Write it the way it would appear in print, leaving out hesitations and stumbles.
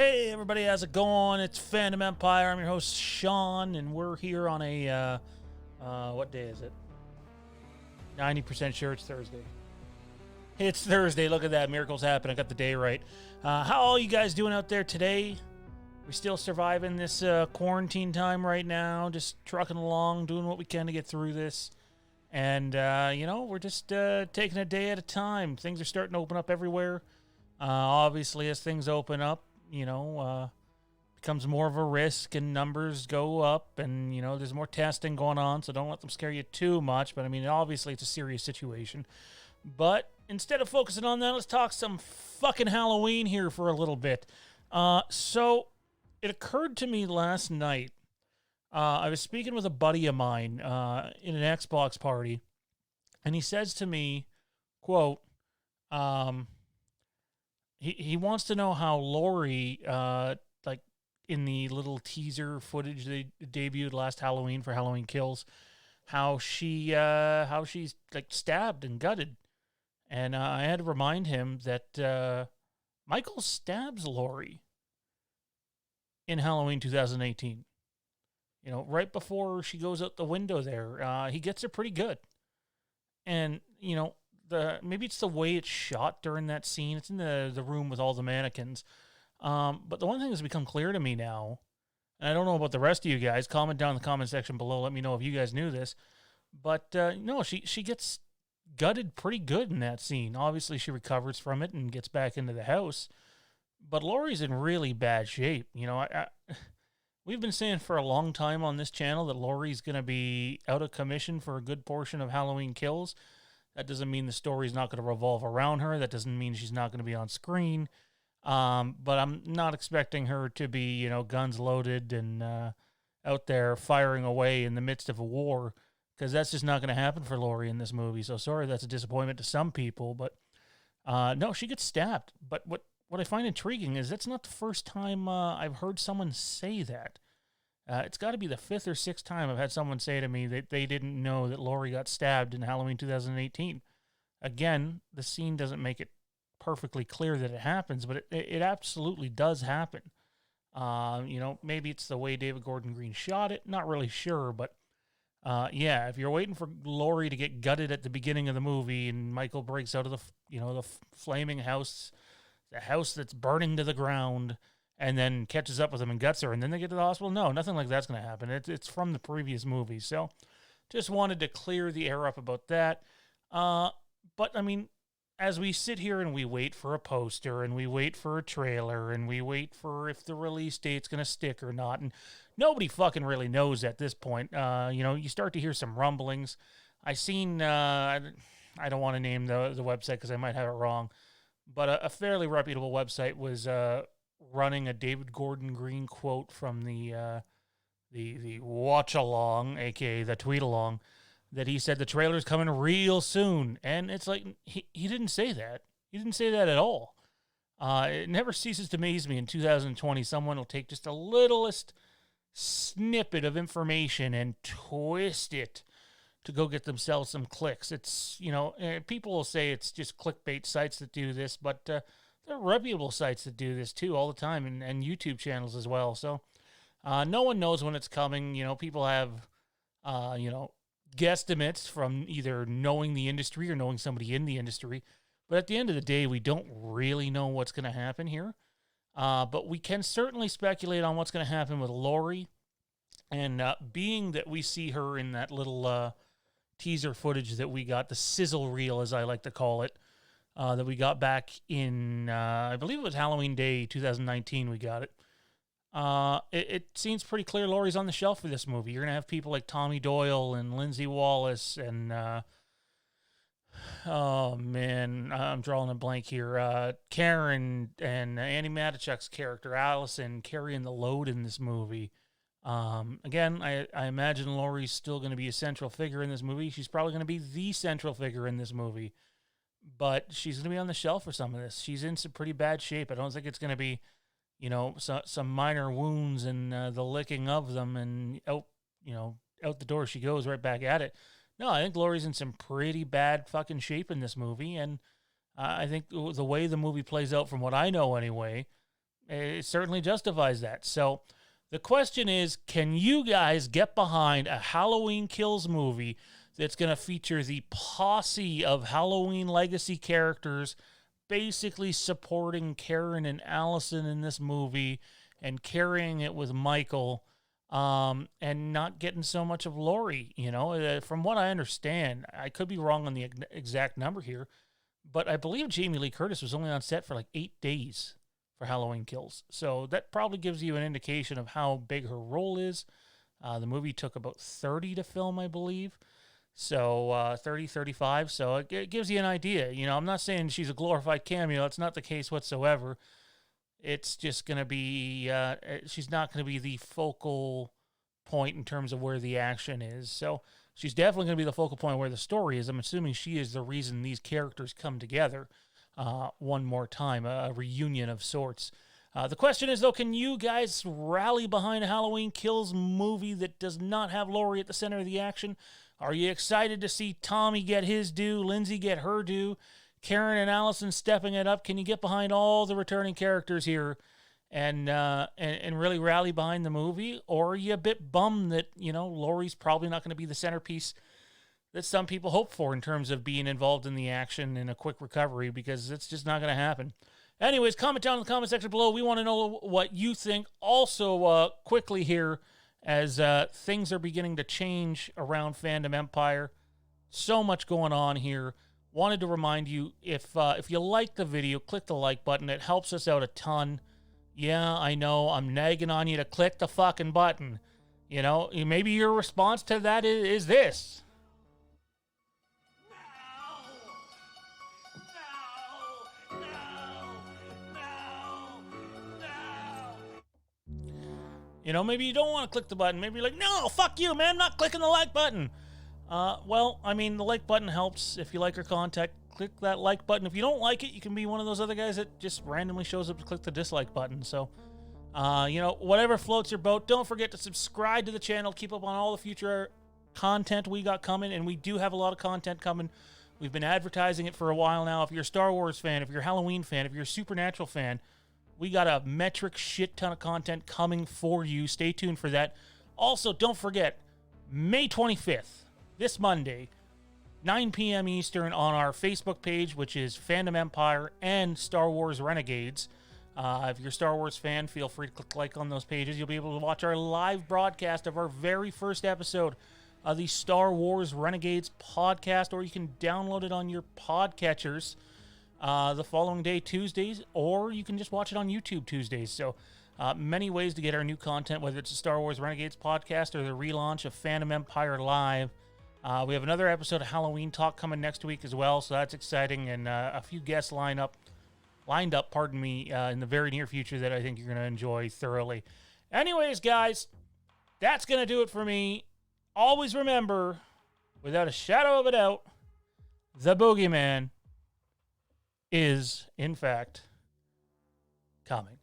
Hey everybody, how's it going? It's Fandom Empire. I'm your host Shawn, and we're here on a what day is it? 90% sure it's Thursday. It's Thursday. Look at that, miracles happen. I got the day right. How are you guys doing out there today? We still surviving this quarantine time right now, just trucking along, doing what we can to get through this. And we're just taking a day at a time. Things are starting to open up everywhere. Obviously, as things open up, becomes more of a risk and numbers go up and, there's more testing going on, so don't let them scare you too much. But, I mean, obviously it's a serious situation. But instead of focusing on that, let's talk some fucking Halloween here for a little bit. So it occurred to me last night. I was speaking with a buddy of mine in an Xbox party, and he says to me, quote, He wants to know how Laurie, like in the little teaser footage they debuted last Halloween for Halloween Kills, how she's like stabbed and gutted, and I had to remind him that Michael stabs Laurie in Halloween 2018. Right before she goes out the window there, he gets her pretty good, and maybe it's the way it's shot during that scene. It's in the room with all the mannequins. But the one thing that's become clear to me now, and I don't know about the rest of you guys, comment down in the comment section below. Let me know if you guys knew this. But no, she gets gutted pretty good in that scene. Obviously, she recovers from it and gets back into the house. But Laurie's in really bad shape. We've been saying for a long time on this channel that Laurie's going to be out of commission for a good portion of Halloween Kills. That doesn't mean the story's not going to revolve around her. That doesn't mean she's not going to be on screen. But I'm not expecting her to be, guns loaded and out there firing away in the midst of a war, because that's just not going to happen for Laurie in this movie. So sorry, that's a disappointment to some people. But no, she gets stabbed. But what I find intriguing is that's not the first time I've heard someone say that. It's got to be the fifth or sixth time I've had someone say to me that they didn't know that Laurie got stabbed in Halloween 2018. Again, the scene doesn't make it perfectly clear that it happens, but it absolutely does happen. Maybe it's the way David Gordon Green shot it. Not really sure, but if you're waiting for Laurie to get gutted at the beginning of the movie and Michael breaks out of the flaming house, the house that's burning to the ground, and then catches up with him and guts her, and then they get to the hospital. No, nothing like that's going to happen. It's from the previous movie. So just wanted to clear the air up about that. But, I mean, as we sit here and we wait for a poster and we wait for a trailer and we wait for if the release date's going to stick or not, and nobody fucking really knows at this point. You start to hear some rumblings. I seen, I don't want to name the website because I might have it wrong, but a fairly reputable website was running a David Gordon Green quote from the watch along, aka the tweet along, that he said the trailer's coming real soon. And it's like he didn't say that. He didn't say that at all. It never ceases to amaze me in 2020 someone will take just a littlest snippet of information and twist it to go get themselves some clicks. It's, people will say it's just clickbait sites that do this, but there are reputable sites that do this too all the time, and YouTube channels as well. So no one knows when it's coming. People have, guesstimates from either knowing the industry or knowing somebody in the industry. But at the end of the day, we don't really know what's going to happen here. But we can certainly speculate on what's going to happen with Laurie. And being that we see her in that little teaser footage that we got, the sizzle reel, as I like to call it, that we got back in, I believe it was Halloween Day 2019 we got it. It seems pretty clear Laurie's on the shelf for this movie. You're going to have people like Tommy Doyle and Lindsay Wallace and, oh man, I'm drawing a blank here. Karen and Annie Matichuk's character, Allison, carrying the load in this movie. Again, I imagine Laurie's still going to be a central figure in this movie. She's probably going to be the central figure in this movie. But she's going to be on the shelf for some of this. She's in some pretty bad shape. I don't think it's going to be, some minor wounds and the licking of them and out the door she goes right back at it. No, I think Laurie's in some pretty bad fucking shape in this movie. And I think the way the movie plays out, from what I know anyway, It certainly justifies that. So the question is, can you guys get behind a Halloween Kills movie that's going to feature the posse of Halloween legacy characters basically supporting Karen and Allison in this movie and carrying it with Michael, and not getting so much of Laurie? From what I understand, I could be wrong on the exact number here, but I believe Jamie Lee Curtis was only on set for like 8 days for Halloween Kills. So that probably gives you an indication of how big her role is. The movie took about 30 to film, I believe. So 30, 35. So it gives you an idea. I'm not saying she's a glorified cameo. It's not the case whatsoever. It's just going to be, she's not going to be the focal point in terms of where the action is. So she's definitely going to be the focal point where the story is. I'm assuming she is the reason these characters come together one more time, a reunion of sorts. The question is, though, can you guys rally behind a Halloween Kills movie that does not have Laurie at the center of the action? Are you excited to see Tommy get his due, Lindsay get her due, Karen and Allison stepping it up? Can you get behind all the returning characters here and really rally behind the movie? Or are you a bit bummed that, Laurie's probably not going to be the centerpiece that some people hope for in terms of being involved in the action and a quick recovery, because it's just not going to happen. Anyways, comment down in the comment section below. We want to know what you think. Also, quickly here, as things are beginning to change around Fandom Empire, so much going on here. Wanted to remind you, if you like the video, click the like button. It helps us out a ton. Yeah, I know, I'm nagging on you to click the fucking button. Maybe your response to that is this. Maybe you don't want to click the button. Maybe you're like, no, fuck you, man, I'm not clicking the like button. The like button helps. If you like our content, click that like button. If you don't like it, you can be one of those other guys that just randomly shows up to click the dislike button. So, whatever floats your boat. Don't forget to subscribe to the channel. Keep up on all the future content we got coming, and we do have a lot of content coming. We've been advertising it for a while now. If you're a Star Wars fan, if you're a Halloween fan, if you're a Supernatural fan, we got a metric shit ton of content coming for you. Stay tuned for that. Also, don't forget, May 25th, this Monday, 9 p.m. Eastern, on our Facebook page, which is Fandom Empire and Star Wars Renegades. If you're a Star Wars fan, feel free to click like on those pages. You'll be able to watch our live broadcast of our very first episode of the Star Wars Renegades podcast, or you can download it on your podcatchers the following day, Tuesdays, or you can just watch it on YouTube Tuesdays. So many ways to get our new content, whether it's a Star Wars Renegades podcast or the relaunch of Fandom Empire Live. We have another episode of Halloween Talk coming next week as well, so that's exciting, and a few guests lined up, in the very near future that I think you're going to enjoy thoroughly. Anyways, guys, that's going to do it for me. Always remember, without a shadow of a doubt, the boogeyman is, in fact, coming.